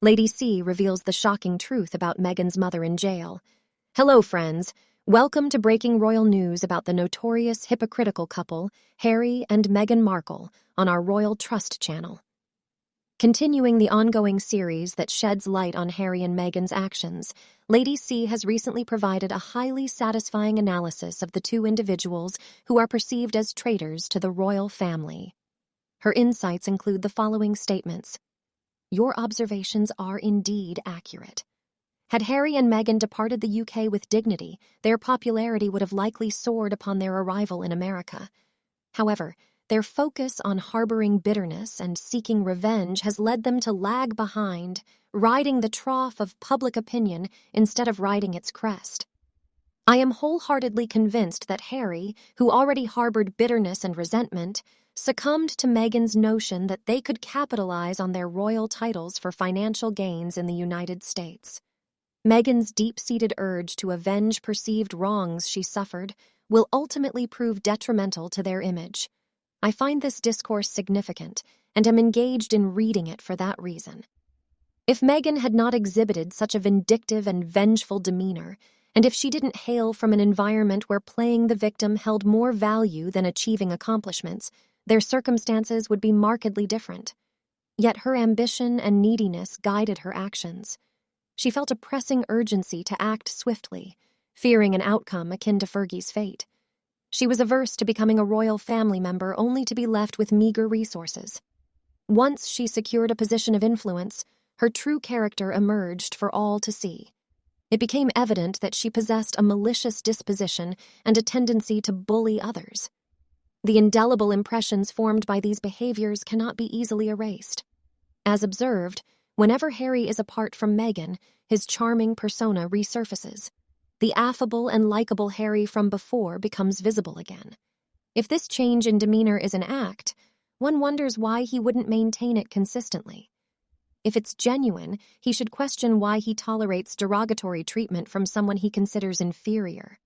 Lady C reveals the shocking truth about Meghan's mother in jail. Hello, friends. Welcome to breaking royal news about the notorious hypocritical couple, Harry and Meghan Markle, on our Royal Trust channel. Continuing the ongoing series that sheds light on Harry and Meghan's actions, Lady C has recently provided a highly satisfying analysis of the two individuals who are perceived as traitors to the royal family. Her insights include the following statements. Your observations are indeed accurate. Had Harry and Meghan departed the UK with dignity, their popularity would have likely soared upon their arrival in America. However, their focus on harboring bitterness and seeking revenge has led them to lag behind, riding the trough of public opinion instead of riding its crest. I am wholeheartedly convinced that Harry, who already harbored bitterness and resentment, succumbed to Meghan's notion that they could capitalize on their royal titles for financial gains in the United States. Meghan's deep-seated urge to avenge perceived wrongs she suffered will ultimately prove detrimental to their image. I find this discourse significant and am engaged in reading it for that reason. If Meghan had not exhibited such a vindictive and vengeful demeanor, and if she didn't hail from an environment where playing the victim held more value than achieving accomplishments, their circumstances would be markedly different. Yet her ambition and neediness guided her actions. She felt a pressing urgency to act swiftly, fearing an outcome akin to Fergie's fate. She was averse to becoming a royal family member only to be left with meager resources. Once she secured a position of influence, her true character emerged for all to see. It became evident that she possessed a malicious disposition and a tendency to bully others. The indelible impressions formed by these behaviors cannot be easily erased. As observed, whenever Harry is apart from Meghan, his charming persona resurfaces. The affable and likable Harry from before becomes visible again. If this change in demeanor is an act, one wonders why he wouldn't maintain it consistently. If it's genuine, he should question why he tolerates derogatory treatment from someone he considers inferior.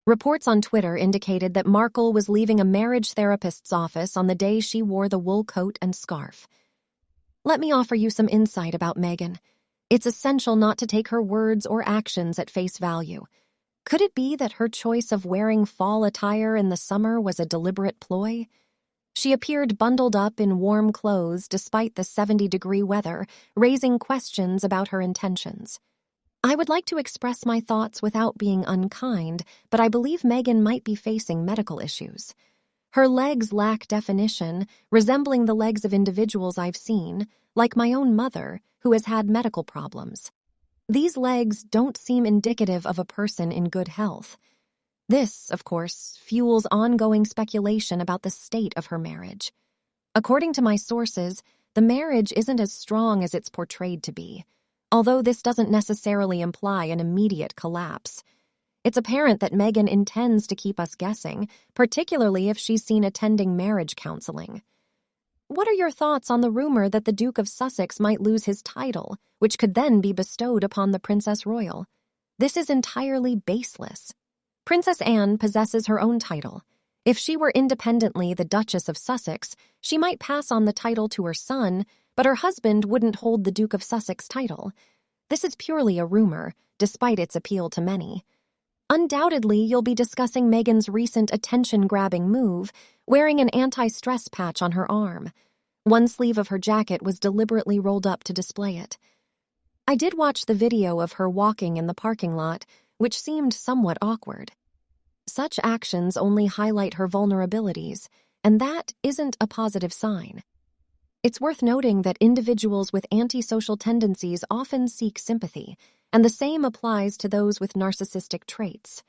Reports on Twitter indicated that Markle was leaving a marriage therapist's office on the day she wore the wool coat and scarf. Let me offer you some insight about Meghan. It's essential not to take her words or actions at face value. Could it be that her choice of wearing fall attire in the summer was a deliberate ploy? She appeared bundled up in warm clothes despite the 70-degree weather, raising questions about her intentions. I would like to express my thoughts without being unkind, but I believe Meghan might be facing medical issues. Her legs lack definition, resembling the legs of individuals I've seen, like my own mother, who has had medical problems. These legs don't seem indicative of a person in good health. This, of course, fuels ongoing speculation about the state of her marriage. According to my sources, the marriage isn't as strong as it's portrayed to be, although this doesn't necessarily imply an immediate collapse. It's apparent that Meghan intends to keep us guessing, particularly if she's seen attending marriage counseling. What are your thoughts on the rumor that the Duke of Sussex might lose his title, which could then be bestowed upon the Princess Royal? This is entirely baseless. Princess Anne possesses her own title. If she were independently the Duchess of Sussex, she might pass on the title to her son, but her husband wouldn't hold the Duke of Sussex title. This is purely a rumor, despite its appeal to many. Undoubtedly, you'll be discussing Meghan's recent attention-grabbing move, wearing an anti-stress patch on her arm. One sleeve of her jacket was deliberately rolled up to display it. I did watch the video of her walking in the parking lot, which seemed somewhat awkward. Such actions only highlight her vulnerabilities, and that isn't a positive sign. It's worth noting that individuals with antisocial tendencies often seek sympathy, and the same applies to those with narcissistic traits.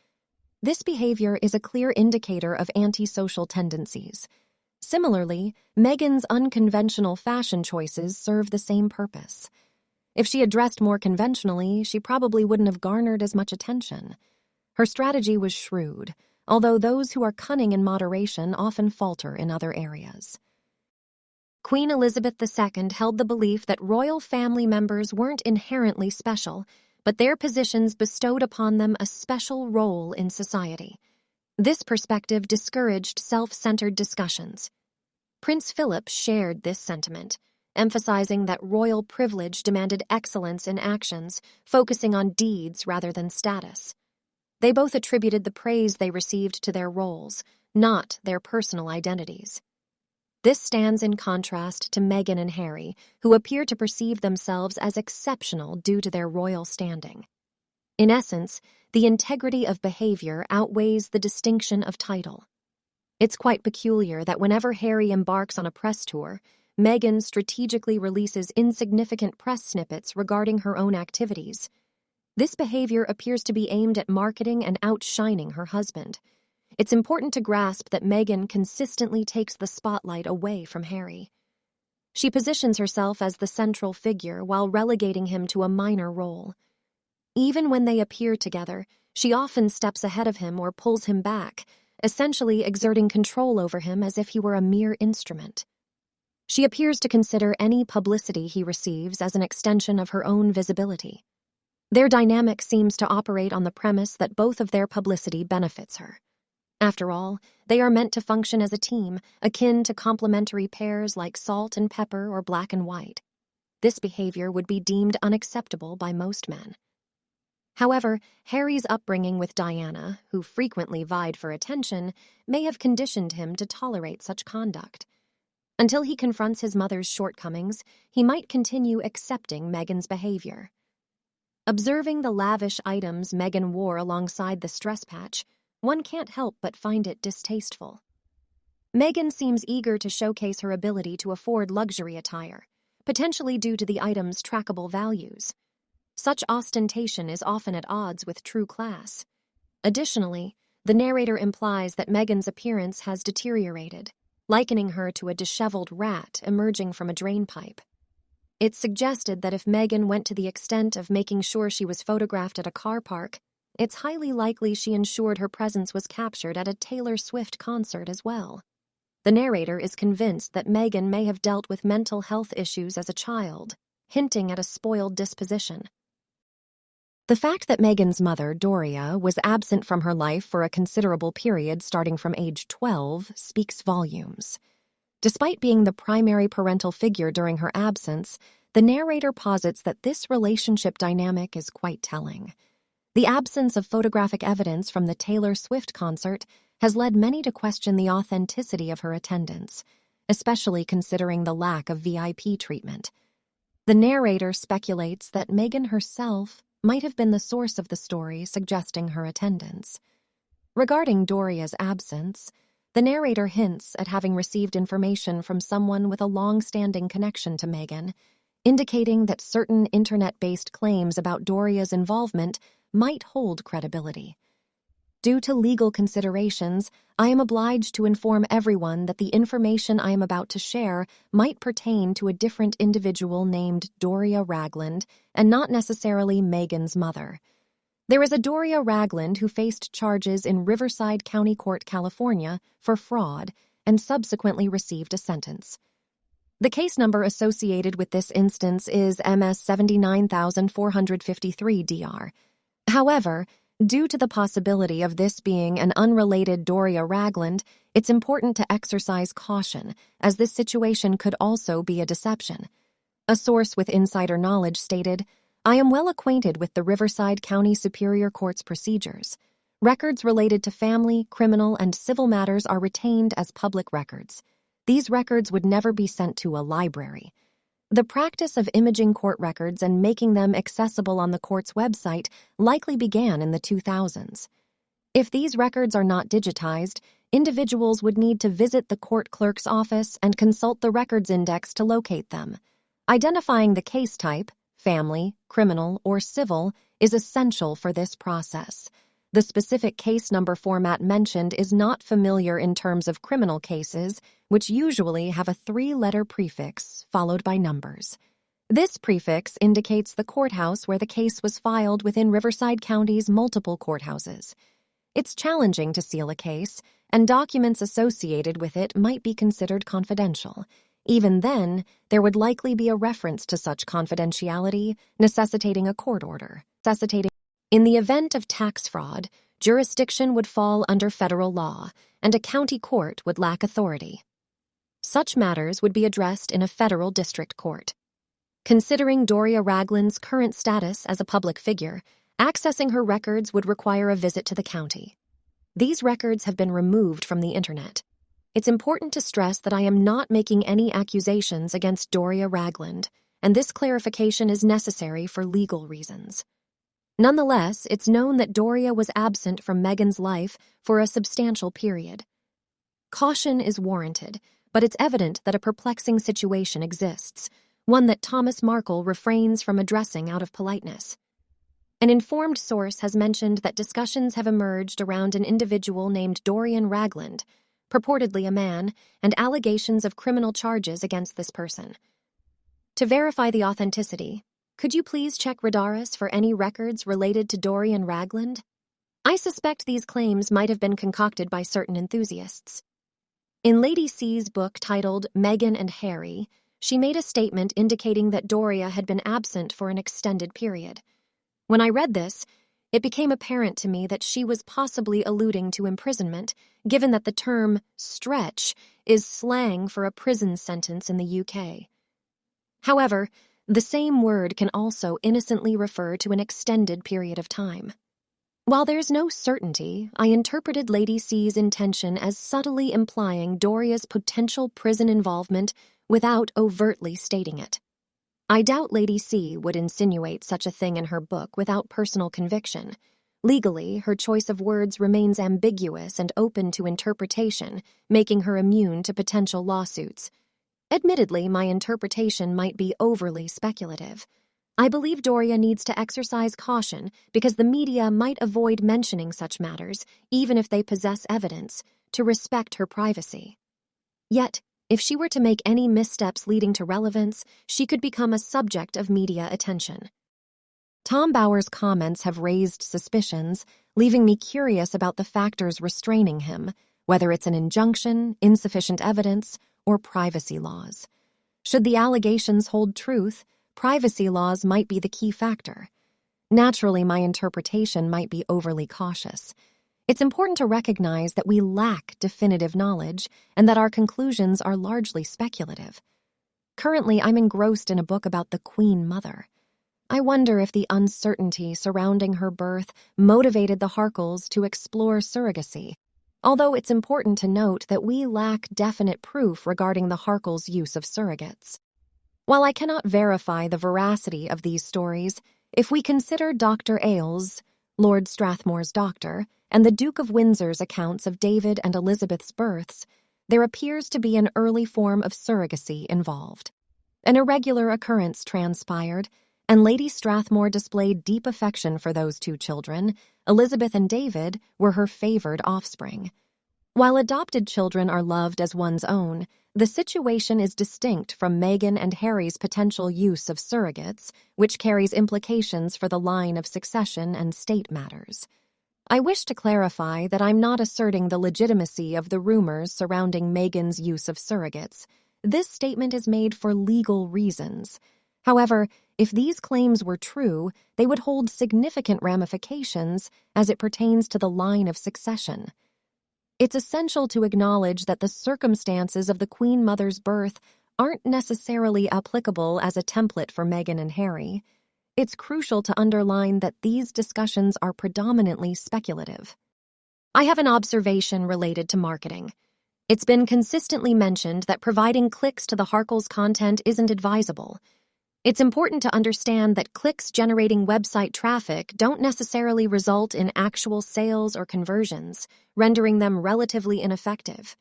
This behavior is a clear indicator of antisocial tendencies. Similarly, Meghan's unconventional fashion choices serve the same purpose. If she had dressed more conventionally, she probably wouldn't have garnered as much attention. Her strategy was shrewd, although those who are cunning in moderation often falter in other areas. Queen Elizabeth II held the belief that royal family members weren't inherently special, but their positions bestowed upon them a special role in society. This perspective discouraged self-centered discussions. Prince Philip shared this sentiment, emphasizing that royal privilege demanded excellence in actions, focusing on deeds rather than status. They both attributed the praise they received to their roles, not their personal identities. This stands in contrast to Meghan and Harry, who appear to perceive themselves as exceptional due to their royal standing. In essence, the integrity of behavior outweighs the distinction of title. It's quite peculiar that whenever Harry embarks on a press tour, Meghan strategically releases insignificant press snippets regarding her own activities. This behavior appears to be aimed at marketing and outshining her husband. It's important to grasp that Meghan consistently takes the spotlight away from Harry. She positions herself as the central figure while relegating him to a minor role. Even when they appear together, she often steps ahead of him or pulls him back, essentially exerting control over him as if he were a mere instrument. She appears to consider any publicity he receives as an extension of her own visibility. Their dynamic seems to operate on the premise that both of their publicity benefits her. After all, they are meant to function as a team, akin to complementary pairs like salt and pepper or black and white. This behavior would be deemed unacceptable by most men. However, Harry's upbringing with Diana, who frequently vied for attention, may have conditioned him to tolerate such conduct. Until he confronts his mother's shortcomings, he might continue accepting Meghan's behavior. Observing the lavish items Meghan wore alongside the stress patch, one can't help but find it distasteful. Meghan seems eager to showcase her ability to afford luxury attire, potentially due to the item's trackable values. Such ostentation is often at odds with true class. Additionally, the narrator implies that Meghan's appearance has deteriorated, likening her to a disheveled rat emerging from a drainpipe. It's suggested that if Meghan went to the extent of making sure she was photographed at a car park, it's highly likely she ensured her presence was captured at a Taylor Swift concert as well. The narrator is convinced that Meghan may have dealt with mental health issues as a child, hinting at a spoiled disposition. The fact that Meghan's mother, Doria, was absent from her life for a considerable period starting from age 12 speaks volumes. Despite being the primary parental figure during her absence, the narrator posits that this relationship dynamic is quite telling. The absence of photographic evidence from the Taylor Swift concert has led many to question the authenticity of her attendance, especially considering the lack of VIP treatment. The narrator speculates that Meghan herself might have been the source of the story suggesting her attendance. Regarding Doria's absence, the narrator hints at having received information from someone with a long-standing connection to Meghan, indicating that certain internet-based claims about Doria's involvement might hold credibility. Due to legal considerations, I am obliged to inform everyone that the information I am about to share might pertain to a different individual named Doria Ragland and not necessarily Meghan's mother. There is a Doria Ragland who faced charges in Riverside County Court, California, for fraud and subsequently received a sentence. The case number associated with this instance is MS 79453-DR. However, due to the possibility of this being an unrelated Doria Ragland, it's important to exercise caution, as this situation could also be a deception. A source with insider knowledge stated, "I am well acquainted with the Riverside County Superior Court's procedures. Records related to family, criminal, and civil matters are retained as public records. These records would never be sent to a library. The practice of imaging court records and making them accessible on the court's website likely began in the 2000s. If these records are not digitized, individuals would need to visit the court clerk's office and consult the records index to locate them. Identifying the case type, family, criminal, or civil, is essential for this process. The specific case number format mentioned is not familiar in terms of criminal cases, which usually have a 3-letter prefix followed by numbers. This prefix indicates the courthouse where the case was filed within Riverside County's multiple courthouses. It's challenging to seal a case, and documents associated with it might be considered confidential. Even then, there would likely be a reference to such confidentiality, necessitating a court order. In the event of tax fraud, jurisdiction would fall under federal law, and a county court would lack authority. such matters would be addressed in a federal district court. Considering Doria Ragland's current status as a public figure, accessing her records would require a visit to the county. These records have been removed from the internet. It's important to stress that I am not making any accusations against Doria Ragland, and this clarification is necessary for legal reasons. Nonetheless, it's known that Doria was absent from Meghan's life for a substantial period. Caution is warranted, but it's evident that a perplexing situation exists, one that Thomas Markle refrains from addressing out of politeness. An informed source has mentioned that discussions have emerged around an individual named Dorian Ragland, purportedly a man, and allegations of criminal charges against this person. To verify the authenticity, could you please check Radaris for any records related to Dorian Ragland? I suspect these claims might have been concocted by certain enthusiasts. In Lady C's book titled Meghan and Harry, she made a statement indicating that Doria had been absent for an extended period. When I read this, it became apparent to me that she was possibly alluding to imprisonment, given that the term stretch is slang for a prison sentence in the UK. However, the same word can also innocently refer to an extended period of time. While there's no certainty, I interpreted Lady C's intention as subtly implying Doria's potential prison involvement without overtly stating it. I doubt Lady C would insinuate such a thing in her book without personal conviction. Legally, her choice of words remains ambiguous and open to interpretation, making her immune to potential lawsuits. Admittedly, my interpretation might be overly speculative. I believe Doria needs to exercise caution because the media might avoid mentioning such matters, even if they possess evidence, to respect her privacy. Yet, if she were to make any missteps leading to relevance, she could become a subject of media attention. Tom Bower's comments have raised suspicions, leaving me curious about the factors restraining him, whether it's an injunction, insufficient evidence, or privacy laws. Should the allegations hold truth, privacy laws might be the key factor. Naturally, my interpretation might be overly cautious. It's important to recognize that we lack definitive knowledge and that our conclusions are largely speculative. Currently, I'm engrossed in a book about the Queen Mother. I wonder if the uncertainty surrounding her birth motivated the Harkles to explore surrogacy, although it's important to note that we lack definite proof regarding the Harkles' use of surrogates. While I cannot verify the veracity of these stories, if we consider Dr. Ailes, Lord Strathmore's doctor, and the Duke of Windsor's accounts of David and Elizabeth's births, there appears to be an early form of surrogacy involved. An irregular occurrence transpired, and Lady Strathmore displayed deep affection for those two children. Elizabeth and David were her favored offspring. While adopted children are loved as one's own, the situation is distinct from Meghan and Harry's potential use of surrogates, which carries implications for the line of succession and state matters. I wish to clarify that I'm not asserting the legitimacy of the rumors surrounding Meghan's use of surrogates. This statement is made for legal reasons. However, if these claims were true, they would hold significant ramifications as it pertains to the line of succession. It's essential to acknowledge that the circumstances of the Queen Mother's birth aren't necessarily applicable as a template for Meghan and Harry. It's crucial to underline that these discussions are predominantly speculative. I have an observation related to marketing. It's been consistently mentioned that providing clicks to the Harkles' content isn't advisable. It's important to understand that clicks generating website traffic don't necessarily result in actual sales or conversions, rendering them relatively ineffective.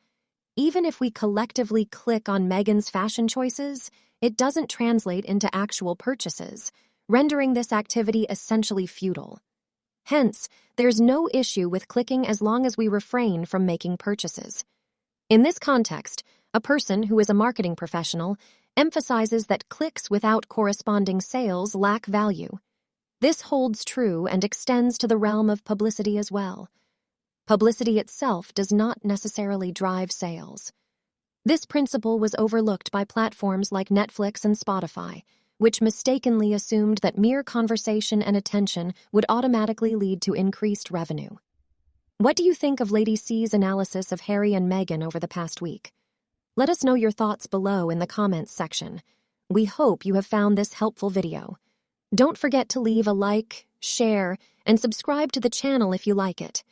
Even if we collectively click on Meghan's fashion choices, it doesn't translate into actual purchases, rendering this activity essentially futile. Hence, there's no issue with clicking as long as we refrain from making purchases. In this context, a person who is a marketing professional emphasizes that clicks without corresponding sales lack value. This holds true and extends to the realm of publicity as well. Publicity itself does not necessarily drive sales. This principle was overlooked by platforms like Netflix and Spotify, which mistakenly assumed that mere conversation and attention would automatically lead to increased revenue. What do you think of Lady C's analysis of Harry and Meghan over the past week? Let us know your thoughts below in the comments section. We hope you have found this helpful video. Don't forget to leave a like, share, and subscribe to the channel if you like it.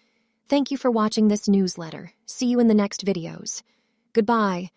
Thank you for watching this newsletter. See you in the next videos. Goodbye.